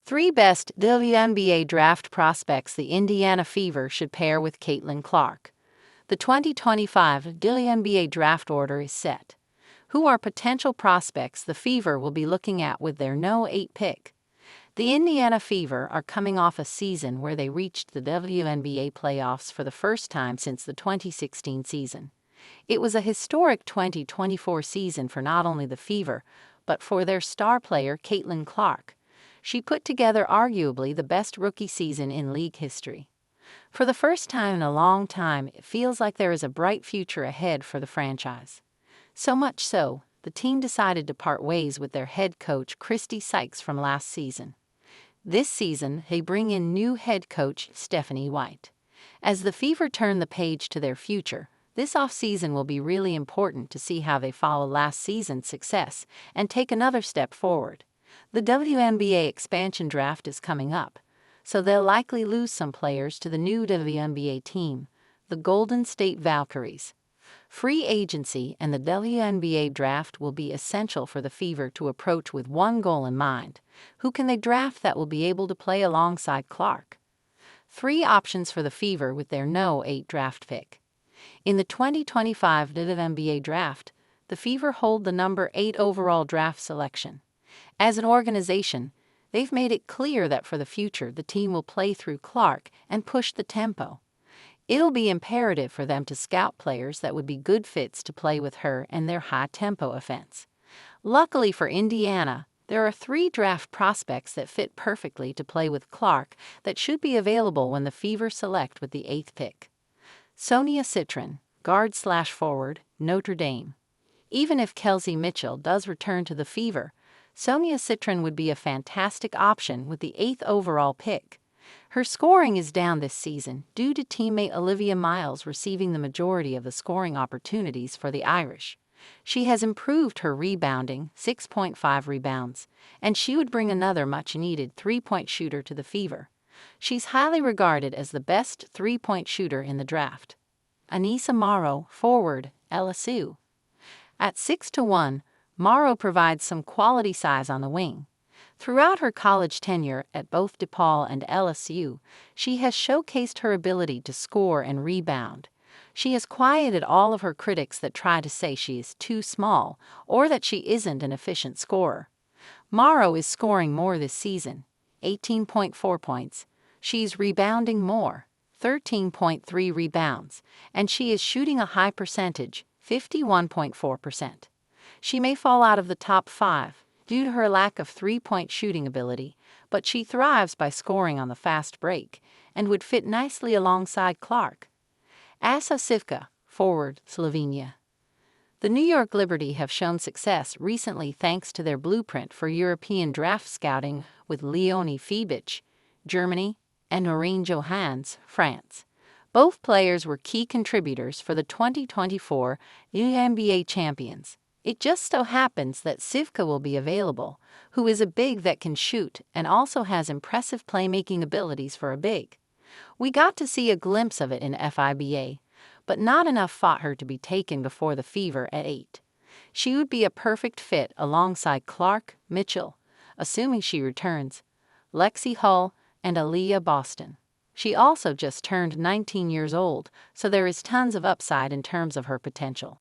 Three best WNBA draft prospects the Indiana Fever should pair with Caitlin Clark. The 2025 WNBA draft order is set. Who are potential prospects the Fever will be looking at with their No. 8 pick? The Indiana Fever are coming off a season where they reached the WNBA Playoffs for the first time since the 2016 season. It was a historic 2024 season for not only the Fever, but for their star player Caitlin Clark. She put together arguably the best rookie season in league history. For the first time in a long time, it feels like there is a bright future ahead for the franchise. So much so, the team decided to part ways with their head coach Christy Sykes from last season. This season, they bring in new head coach Stephanie White. As the Fever turn the page to their future, this offseason will be really important to see how they follow last season's success and take another step forward. The WNBA expansion draft is coming up, so they'll likely lose some players to the new WNBA team, the Golden State Valkyries. Free agency and the WNBA draft will be essential for the Fever to approach with one goal in mind: who can they draft that will be able to play alongside Clark? Three options for the Fever with their No. 8 draft pick. In the 2025 WNBA draft, the Fever hold the number 8 overall draft selection. As an organization, they've made it clear that for the future the team will play through Clark and push the tempo. It'll be imperative for them to scout players that would be good fits to play with her and their high-tempo offense. Luckily for Indiana, there are 3 draft prospects that fit perfectly to play with Clark that should be available when the Fever select with the 8th pick. Sonia Citron, guard/forward, Notre Dame. Even if Kelsey Mitchell does return to the Fever, Sonia Citron would be a fantastic option with the 8th overall pick. Her scoring is down this season due to teammate Olivia Miles receiving the majority of the scoring opportunities for the Irish. She has improved her rebounding, 6.5 rebounds, and she would bring another much-needed three-point shooter to the Fever. She's highly regarded as the best three-point shooter in the draft. Anissa Morrow, forward, LSU. At 6'1", Morrow provides some quality size on the wing. Throughout her college tenure at both DePaul and LSU, she has showcased her ability to score and rebound. She has quieted all of her critics that try to say she is too small or that she isn't an efficient scorer. Morrow is scoring more this season, 18.4 points. She's rebounding more, 13.3 rebounds, and she is shooting a high percentage, 51.4%. She may fall out of the top 5 due to her lack of three-point shooting ability, but she thrives by scoring on the fast break and would fit nicely alongside Clark. Asa Sivka, forward, Slovenia. The New York Liberty have shown success recently thanks to their blueprint for European draft scouting with Leonie Fiebich, Germany, and Noreen Johans, France. Both players were key contributors for the 2024 WNBA champions. It just so happens that Sivka will be available, who is a big that can shoot and also has impressive playmaking abilities for a big. We got to see a glimpse of it in FIBA, but not enough fought her to be taken before the Fever at 8. She would be a perfect fit alongside Clark, Mitchell, assuming she returns, Lexi Hull, and Aaliyah Boston. She also just turned 19 years old, so there is tons of upside in terms of her potential.